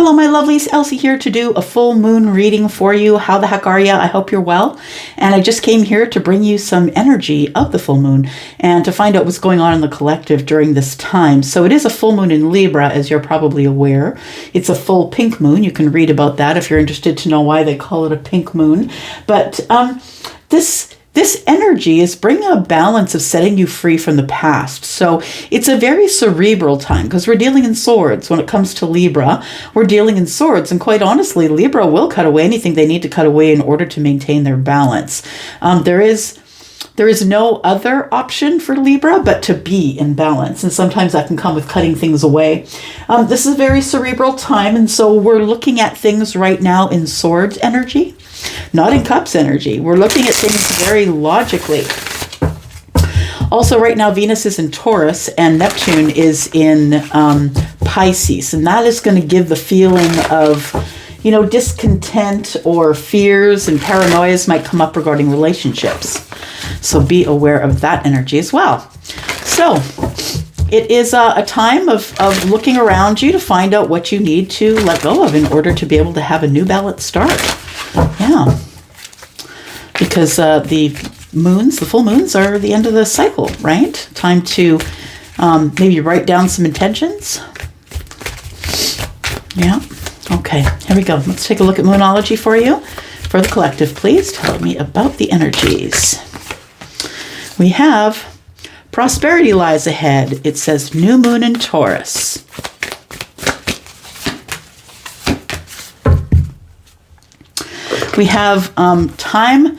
Hello, my lovelies. Elsie here to do a full moon reading for you. How the heck are you? I hope you're well. And I just came here to bring you some energy of the full moon and to find out what's going on in the collective during this time. So it is a full moon in Libra, as you're probably aware. It's a full pink moon. You can read about that if you're interested to know why they call it a pink moon. But this energy is bringing a balance of setting you free from the past. So it's a very cerebral time because we're dealing in swords. When it comes to Libra, we're dealing in swords. And quite honestly, Libra will cut away anything they need to cut away in order to maintain their balance. There is no other option for Libra but to be in balance. And sometimes that can come with cutting things away. This is a very cerebral time. And so we're looking at things right now in swords energy, not in cups energy. We're looking at things very logically. Also, right now, Venus is in Taurus and Neptune is in Pisces. And that is going to give the feeling of, discontent or fears and paranoias might come up regarding relationships. So be aware of that energy as well. So it is a time of looking around you to find out what you need to let go of in order to be able to have a new balanced start. Yeah. Because the full moons are the end of the cycle, right? Time to maybe write down some intentions. Yeah. Okay, here we go. Let's take a look at Moonology for you. For the collective, please tell me about the energies. We have prosperity lies ahead. It says new moon in Taurus. We have time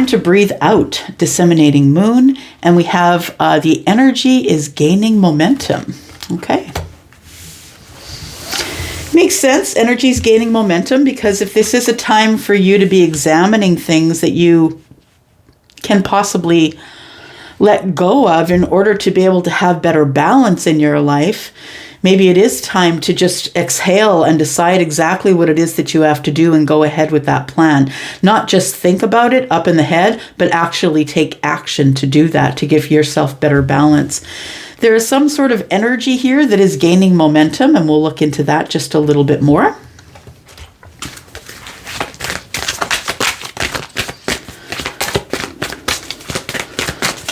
to breathe out, disseminating moon. And we have the energy is gaining momentum. Okay. Makes sense. Energy is gaining momentum because if this is a time for you to be examining things that you can possibly let go of in order to be able to have better balance in your life, maybe it is time to just exhale and decide exactly what it is that you have to do and go ahead with that plan. Not just think about it up in the head, but actually take action to do that, to give yourself better balance. There is some sort of energy here that is gaining momentum, and we'll look into that just a little bit more.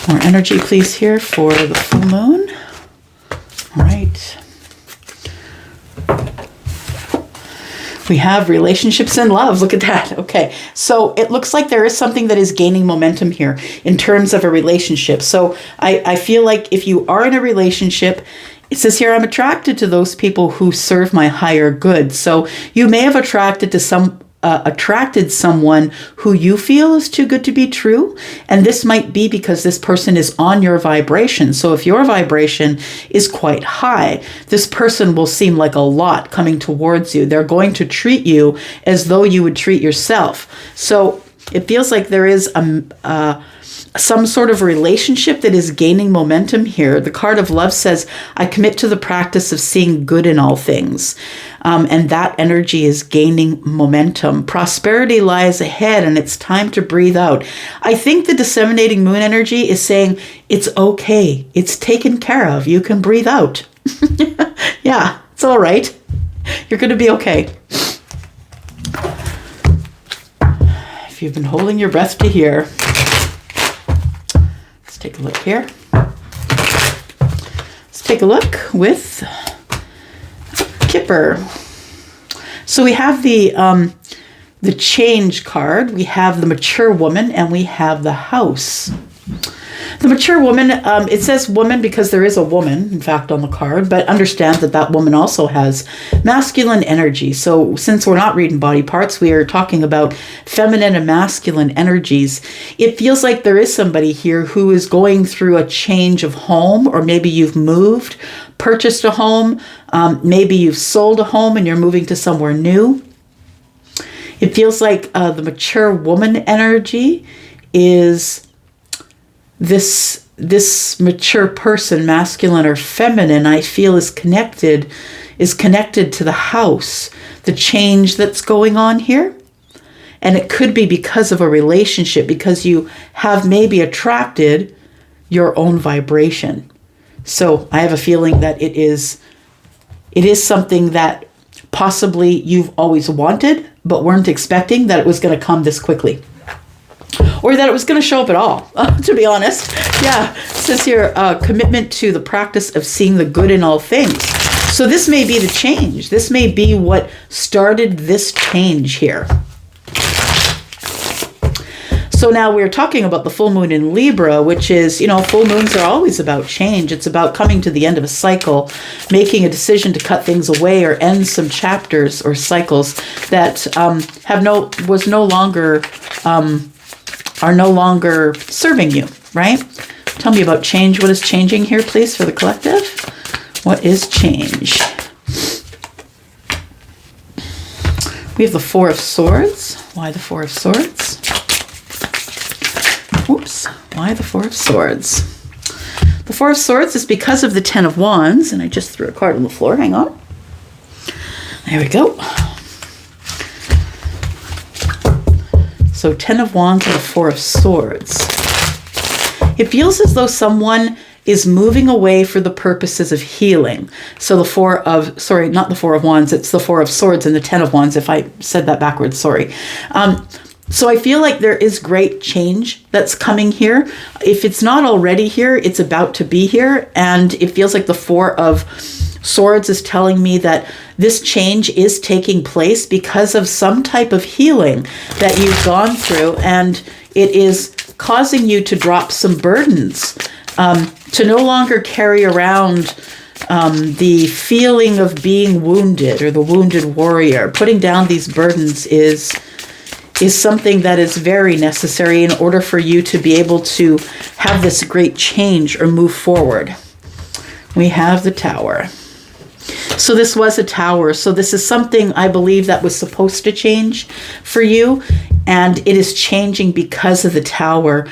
More energy, please, here for the full moon. All right. We have relationships and love. Look at that. Okay. So it looks like there is something that is gaining momentum here in terms of a relationship. So I feel like if you are in a relationship, it says here, I'm attracted to those people who serve my higher good. So you may have attracted someone who you feel is too good to be true. And this might be because this person is on your vibration. So if your vibration is quite high, this person will seem like a lot coming towards you. They're going to treat you as though you would treat yourself. So it feels like there is some sort of relationship that is gaining momentum here. The card of love says, I commit to the practice of seeing good in all things. And that energy is gaining momentum. Prosperity lies ahead and it's time to breathe out. I think the disseminating moon energy is saying, it's okay. It's taken care of. You can breathe out. Yeah, it's all right. You're going to be okay. If you've been holding your breath to hear, let's take a look here. Let's take a look with Kipper. So we have the change card, we have the mature woman, and we have the house. The mature woman, it says woman because there is a woman, in fact, on the card, but understand that that woman also has masculine energy. So since we're not reading body parts, we are talking about feminine and masculine energies. It feels like there is somebody here who is going through a change of home, or maybe you've moved, purchased a home, maybe you've sold a home and you're moving to somewhere new. It feels like the mature woman energy is this mature person, masculine or feminine, I feel is connected to the house, the change that's going on here. And it could be because of a relationship, because you have maybe attracted your own vibration. So I have a feeling that it is something that possibly you've always wanted, but weren't expecting that it was going to come this quickly. Or that it was going to show up at all, to be honest. Yeah, it says here, commitment to the practice of seeing the good in all things. So this may be the change. This may be what started this change here. So now we're talking about the full moon in Libra, which is, full moons are always about change. It's about coming to the end of a cycle, making a decision to cut things away or end some chapters or cycles that are no longer serving you, right? Tell me about change. What is changing here, please, for the collective? What is change? We have the Four of Swords. Why the Four of Swords? Oops. Why the Four of Swords? The Four of Swords is because of the Ten of Wands, and I just threw a card on the floor. Hang on. There we go. So 10 of Wands and the Four of Swords. It feels as though someone is moving away for the purposes of healing. So not the Four of Wands, it's the Four of Swords and the 10 of Wands, if I said that backwards, sorry. So I feel like there is great change that's coming here. If it's not already here, it's about to be here. And it feels like the Four of Swords is telling me that this change is taking place because of some type of healing that you've gone through, and it is causing you to drop some burdens, to no longer carry around the feeling of being wounded or the wounded warrior. Putting down these burdens is something that is very necessary in order for you to be able to have this great change or move forward. We have the Tower. So this was a Tower. So this is something I believe that was supposed to change for you, and it is changing because of the Tower.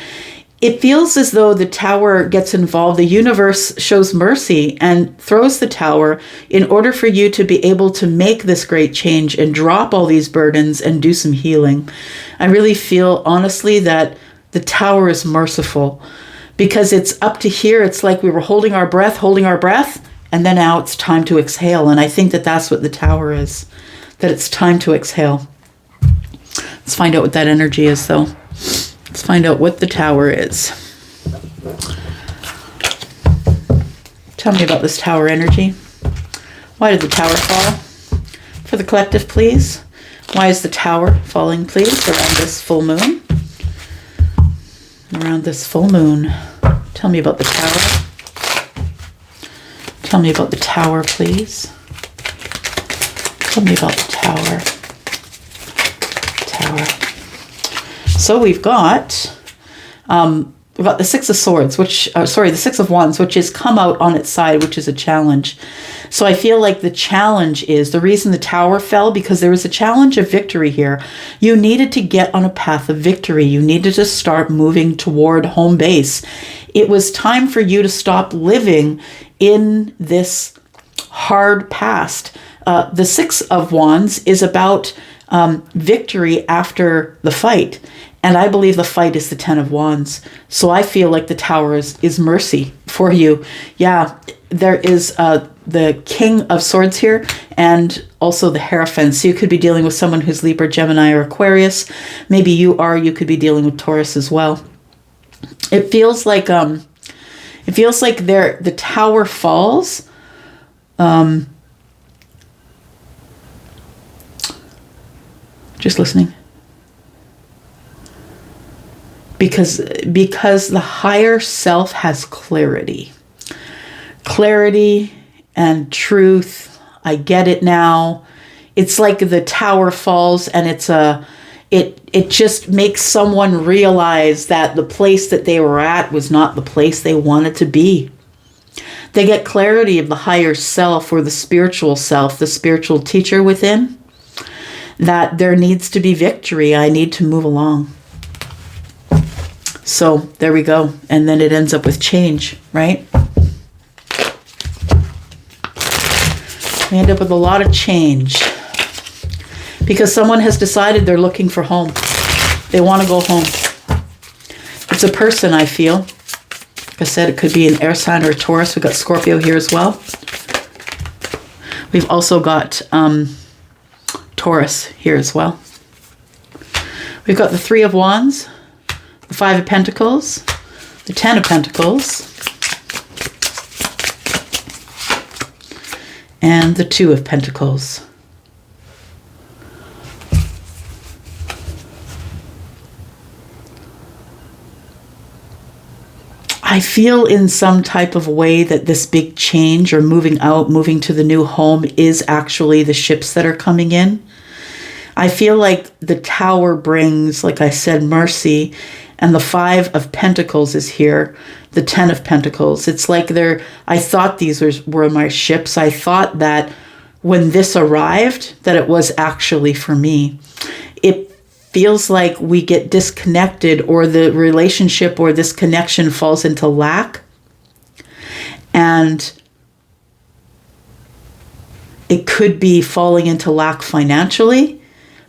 It feels as though the Tower gets involved. The universe shows mercy and throws the Tower in order for you to be able to make this great change and drop all these burdens and do some healing. I really feel, honestly, that the Tower is merciful because it's up to here. It's like we were holding our breath, and then now it's time to exhale. And I think that that's what the Tower is, that it's time to exhale. Let's find out what that energy is, though. Let's find out what the Tower is. Tell me about this Tower energy. Why did the Tower fall? For the collective, please. Why is the Tower falling, please, around this full moon? Around this full moon. Tell me about the Tower. Tell me about the Tower, please. Tell me about the Tower. Tower. So we've got the Six of Swords, the Six of Wands, which has come out on its side, which is a challenge. So I feel like the challenge is the reason the Tower fell, because there was a challenge of victory here. You needed to get on a path of victory. You needed to start moving toward home base. It was time for you to stop living in this hard past. The Six of Wands is about victory after the fight. And I believe the fight is the Ten of Wands. So I feel like the Tower is mercy for you. Yeah, there is the King of Swords here and also the Hierophant. So you could be dealing with someone who's Libra, Gemini, or Aquarius. Maybe you could be dealing with Taurus as well. It feels like the Tower falls. Just listening. Because the higher self has clarity. Clarity and truth. I get it now. It's like the Tower falls and it just makes someone realize that the place that they were at was not the place they wanted to be. They get clarity of the higher self or the spiritual self, the spiritual teacher within, that there needs to be victory. I need to move along. So there we go. And then it ends up with change, right? We end up with a lot of change because someone has decided they're looking for home. They want to go home. It's a person, I feel. Like I said, it could be an air sign or a Taurus. We've got Scorpio here as well. We've also got Taurus here as well. We've got the Three of Wands, the Five of Pentacles, the Ten of Pentacles, and the Two of Pentacles. I feel in some type of way that this big change or moving out, moving to the new home is actually the ships that are coming in. I feel like the Tower brings, like I said, mercy, and the Five of Pentacles is here, the Ten of Pentacles. It's like I thought these were my ships. I thought that when this arrived, that it was actually for me. It feels like we get disconnected, or the relationship or this connection falls into lack. And it could be falling into lack financially,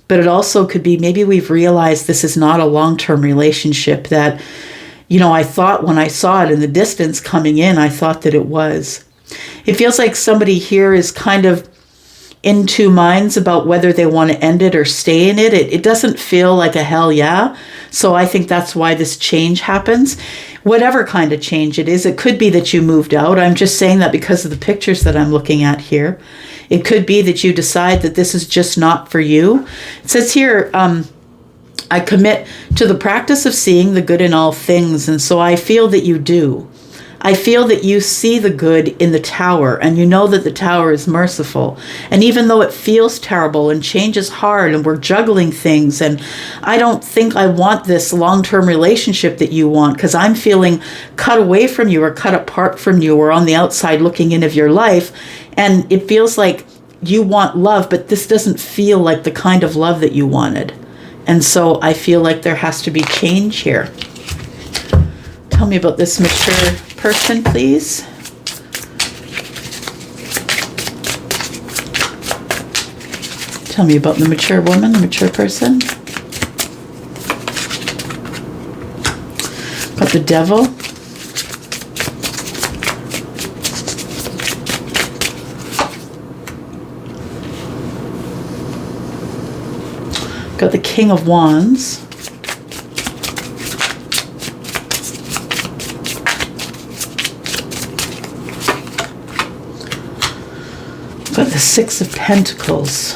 but it also could be maybe we've realized this is not a long-term relationship that, I thought when I saw it in the distance coming in, I thought that it was. It feels like somebody here is kind of in two minds about whether they want to end it or stay in it. It doesn't feel like a hell yeah. So I think that's why this change happens. Whatever kind of change it is, it could be that you moved out. I'm just saying that because of the pictures that I'm looking at here. It could be that you decide that this is just not for you. It says here, I commit to the practice of seeing the good in all things. And so I feel that you do. I feel that you see the good in the Tower, and you know that the Tower is merciful. And even though it feels terrible and change is hard and we're juggling things, and I don't think I want this long-term relationship that you want, because I'm feeling cut away from you or cut apart from you or on the outside looking in of your life, and it feels like you want love, but this doesn't feel like the kind of love that you wanted. And so I feel like there has to be change here. Tell me about this mature person, please. Tell me about the mature woman, the mature person. Got the Devil. Got the King of Wands. Got the Six of Pentacles.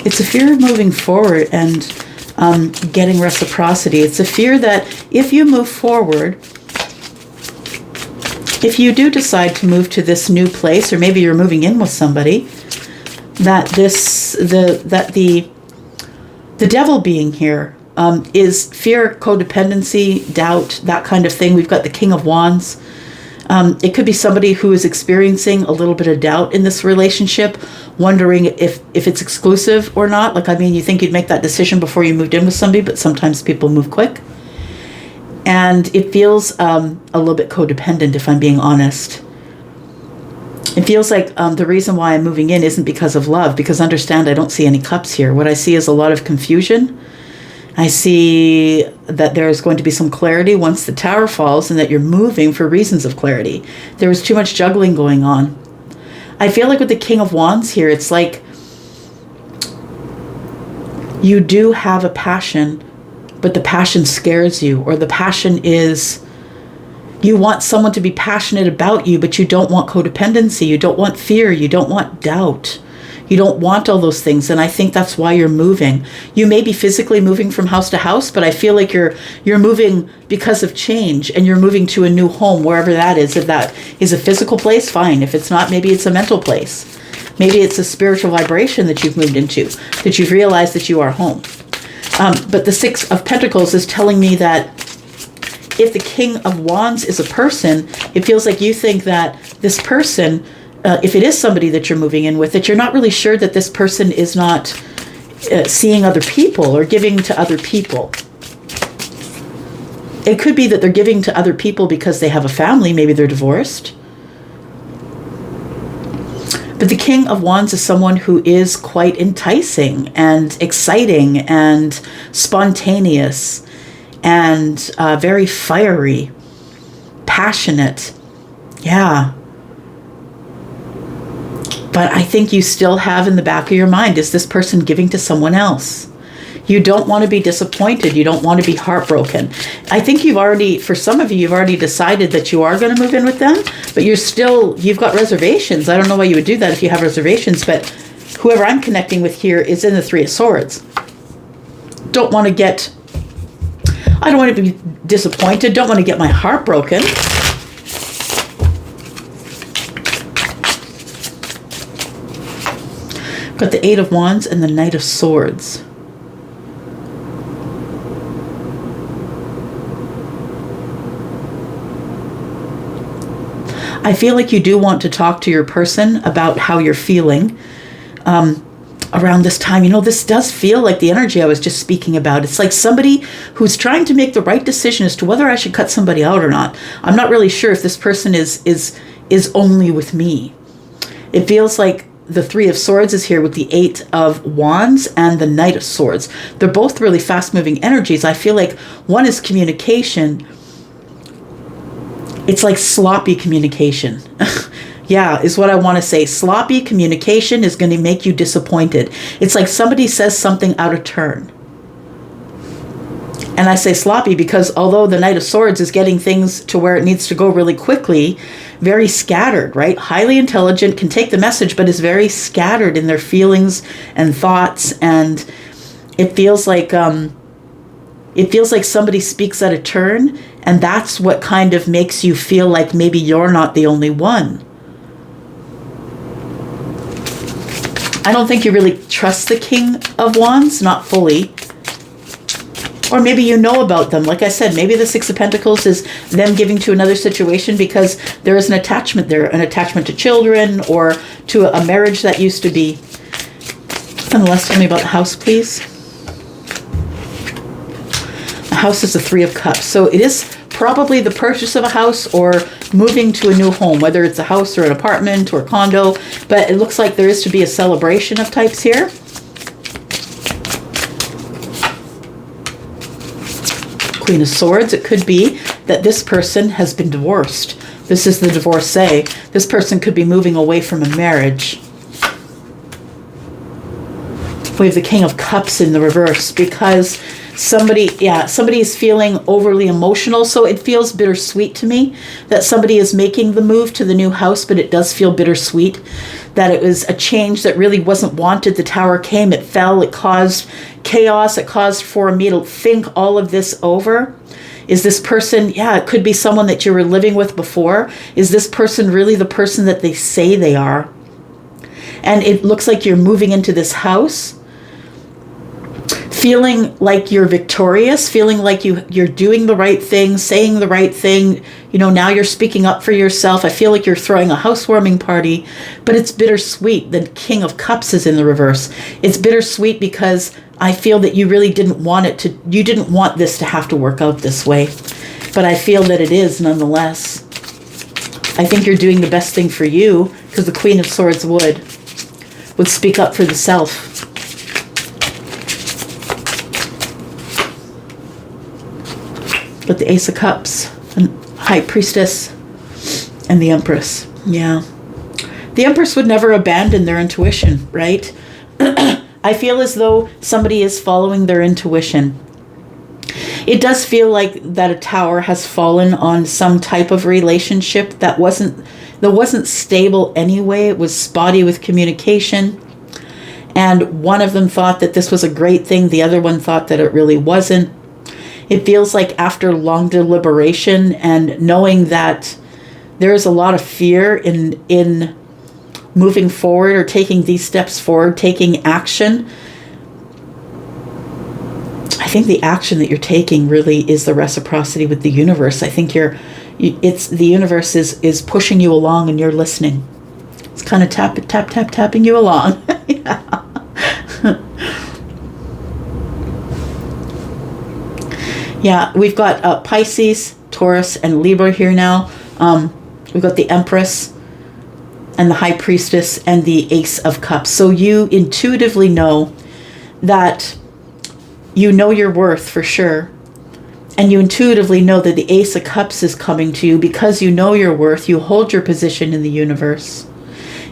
It's a fear of moving forward and getting reciprocity. It's a fear that if you move forward, if you do decide to move to this new place, or maybe you're moving in with somebody, that the Devil being here is fear, codependency, doubt, that kind of thing. We've got the King of Wands. It could be somebody who is experiencing a little bit of doubt in this relationship, wondering if it's exclusive or not. Like, I mean, you think you'd make that decision before you moved in with somebody, but sometimes people move quick. And it feels a little bit codependent, if I'm being honest. It feels like the reason why I'm moving in isn't because of love, because understand, I don't see any cups here. What I see is a lot of confusion. I see that there is going to be some clarity once the Tower falls, and that you're moving for reasons of clarity. There was too much juggling going on. I feel like with the King of Wands here, it's like you do have a passion, but the passion scares you, or the passion is you want someone to be passionate about you, but you don't want codependency, you don't want fear, you don't want doubt. You don't want all those things, and I think that's why you're moving. You may be physically moving from house to house, but I feel like you're moving because of change, and you're moving to a new home, wherever that is. If that is a physical place, fine. If it's not, maybe it's a mental place. Maybe it's a spiritual vibration that you've moved into, that you've realized that you are home. But the Six of Pentacles is telling me that if the King of Wands is a person, it feels like you think that this person, if it is somebody that you're moving in with, that you're not really sure that this person is not seeing other people or giving to other people. It could be that they're giving to other people because they have a family, maybe they're divorced. But the King of Wands is someone who is quite enticing and exciting and spontaneous and very fiery, passionate. Yeah. But I think you still have in the back of your mind, is this person giving to someone else? You don't want to be disappointed. You don't want to be heartbroken. I think for some of you, you've already decided that you are going to move in with them, but you've got reservations. I don't know why you would do that if you have reservations, but whoever I'm connecting with here is in the Three of Swords. I don't want to be disappointed. Don't want to get my heart broken. Got the Eight of Wands and the Knight of Swords. I feel like you do want to talk to your person about how you're feeling around this time. This does feel like the energy I was just speaking about. It's like somebody who's trying to make the right decision as to whether I should cut somebody out or not. I'm not really sure if this person is only with me. It feels like the Three of Swords is here with the Eight of Wands and the Knight of Swords. They're both really fast-moving energies. I feel like one is communication. It's like sloppy communication. Yeah, is what I want to say. Sloppy communication is going to make you disappointed. It's like somebody says something out of turn. And I say sloppy because although the Knight of Swords is getting things to where it needs to go really quickly, very scattered, right? Highly intelligent, can take the message, but is very scattered in their feelings and thoughts. And it feels like somebody speaks out of turn, and that's what kind of makes you feel like maybe you're not the only one. I don't think you really trust the King of Wands, not fully. Or maybe you know about them. Like I said, maybe the Six of Pentacles is them giving to another situation because there is an attachment there, an attachment to children or to a marriage that used to be. Nonetheless, tell me about the house, please. The house is the Three of Cups. So it is probably the purchase of a house or moving to a new home, whether it's a house or an apartment or a condo. But it looks like there is to be a celebration of types here. Queen of Swords. It could be that this person has been divorced. This is the divorcee. This person could be moving away from a marriage. We have the King of Cups in the reverse because somebody is feeling overly emotional. So it feels bittersweet to me that somebody is making the move to the new house, but it does feel bittersweet that it was a change that really wasn't wanted. The Tower came, it fell, it caused chaos, it caused for me to think all of this over. Is this person, it could be someone that you were living with before. Is this person really the person that they say they are? And it looks like you're moving into this house feeling like you're victorious, feeling like you're doing the right thing, saying the right thing. Now you're speaking up for yourself. I feel like you're throwing a housewarming party, but it's bittersweet. The King of Cups is in the reverse. It's bittersweet because I feel that you really didn't want you didn't want this to have to work out this way, but I feel that it is nonetheless. I think you're doing the best thing for you because the Queen of Swords would speak up for the self. But the Ace of Cups, and High Priestess, and the Empress. Yeah. The Empress would never abandon their intuition, right? I feel as though somebody is following their intuition. It does feel like that a tower has fallen on some type of relationship that wasn't stable anyway. It was spotty with communication. And one of them thought that this was a great thing. The other one thought that it really wasn't. It feels like after long deliberation and knowing that there is a lot of fear in moving forward or taking these steps forward, taking action. I think the action that you're taking really is the reciprocity with the universe. I think the universe is pushing you along and you're listening. It's kind of tapping you along. Yeah. Yeah, we've got Pisces, Taurus, and Libra here now. We've got the Empress and the High Priestess and the Ace of Cups. So you intuitively know that you know your worth for sure. And you intuitively know that the Ace of Cups is coming to you because you know your worth. You hold your position in the universe.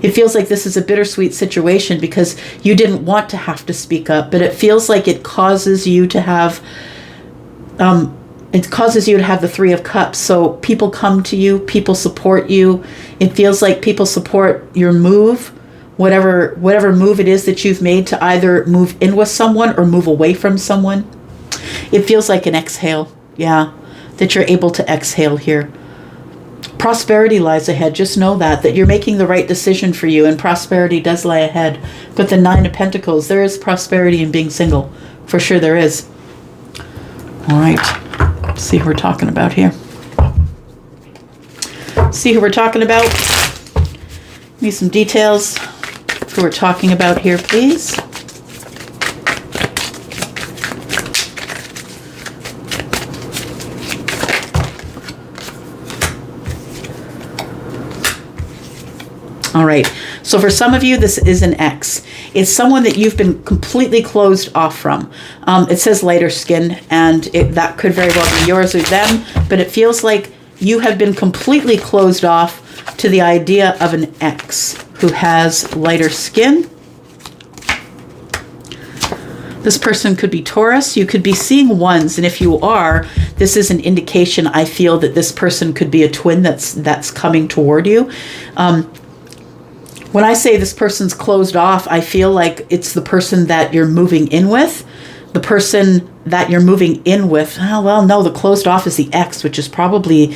It feels like this is a bittersweet situation because you didn't want to have to speak up, but it feels like it causes you to have the Three of Cups. So people come to you, people support you. It feels like people support your move, whatever move it is that you've made to either move in with someone or move away from someone. It feels like an exhale, yeah, that you're able to exhale here. Prosperity lies ahead. Just know that you're making the right decision for you, and prosperity does lie ahead. But the Nine of Pentacles, there is prosperity in being single. For sure there is. All right. Let's see who we're talking about here. See who we're talking about. Need some details. Who we're talking about here, please. All right, so for some of you, this is an ex. It's someone that you've been completely closed off from. It says lighter skin, and that could very well be yours or them, but it feels like you have been completely closed off to the idea of an ex who has lighter skin. This person could be Taurus. You could be seeing ones, and if you are, this is an indication, I feel, that this person could be a twin that's coming toward you. When I say this person's closed off, I feel like it's the person that you're moving in with. The person that you're moving in with, oh, well, no, the closed off is the ex, which is probably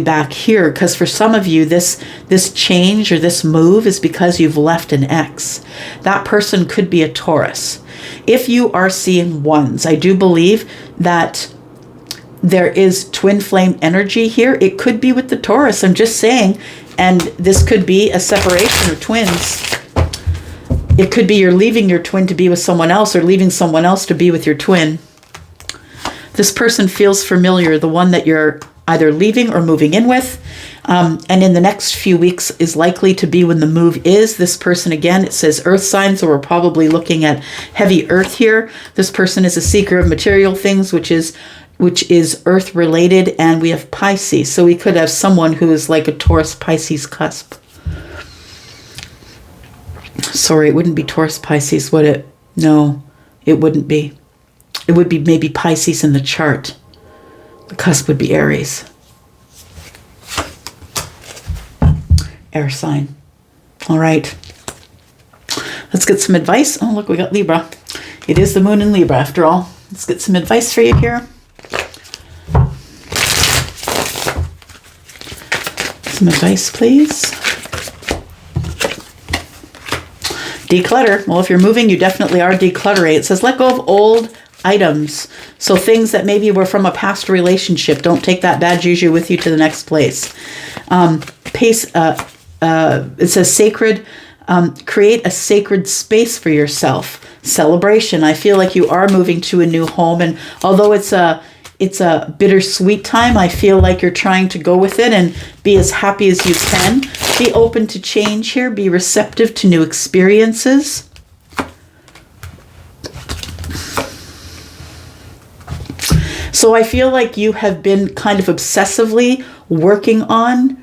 back here, because for some of you, this change or this move is because you've left an ex. That person could be a Taurus. If you are seeing ones, I do believe that there is twin flame energy here. It could be with the Taurus, I'm just saying. And this could be a separation of twins. It could be you're leaving your twin to be with someone else, or leaving someone else to be with your twin. This person feels familiar, the one that you're either leaving or moving in with. And in the next few weeks is likely to be when the move is. This person, again, it says earth sign, so we're probably looking at heavy earth here. This person is a seeker of material things, which is earth related, and we have Pisces. So we could have someone who is like a Taurus Pisces cusp. Sorry, it wouldn't be Taurus Pisces, would it? No, it wouldn't be. It would be maybe Pisces in the chart. The cusp would be Aries. Air sign. All right. Let's get some advice. Oh, look, we got Libra. It is the moon in Libra after all. Let's get some advice for you here. Some advice, please. Declutter. Well, if you're moving, you definitely are decluttering. It says let go of old items. So things that maybe were from a past relationship. Don't take that bad juju with you to the next place. It says sacred. Create a sacred space for yourself. Celebration. I feel like you are moving to a new home, and although it's a bittersweet time, I feel like you're trying to go with it and be as happy as you can. Be open to change here. Be receptive to new experiences. So I feel like you have been kind of obsessively working on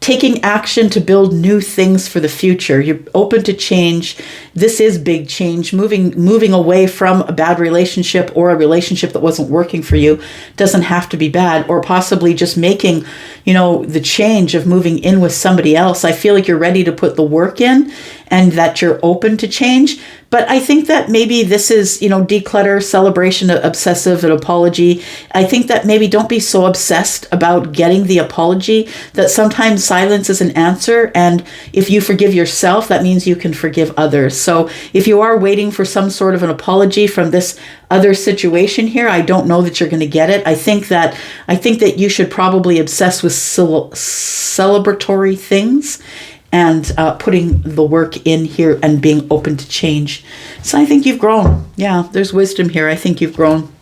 taking action to build new things for the future. You're open to change. This is big change. Moving away from a bad relationship or a relationship that wasn't working for you doesn't have to be bad, or possibly just making, the change of moving in with somebody else. I feel like you're ready to put the work in and that you're open to change. But I think that maybe this is, declutter, celebration, obsessive, and apology. I think that maybe don't be so obsessed about getting the apology, that sometimes silence is an answer. And if you forgive yourself, that means you can forgive others. So if you are waiting for some sort of an apology from this other situation here, I don't know that you're going to get it. I think that you should probably obsess with celebratory things and putting the work in here and being open to change. So I think you've grown. Yeah, there's wisdom here. I think you've grown.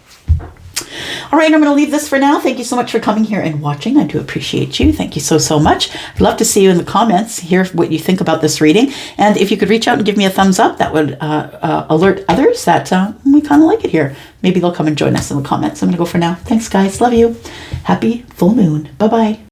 All right, I'm going to leave this for now. Thank you so much for coming here and watching. I do appreciate you. Thank you so, so much. I'd love to see you in the comments, hear what you think about this reading. And if you could reach out and give me a thumbs up, that would alert others that we kind of like it here. Maybe they'll come and join us in the comments. I'm going to go for now. Thanks, guys. Love you. Happy full moon. Bye-bye.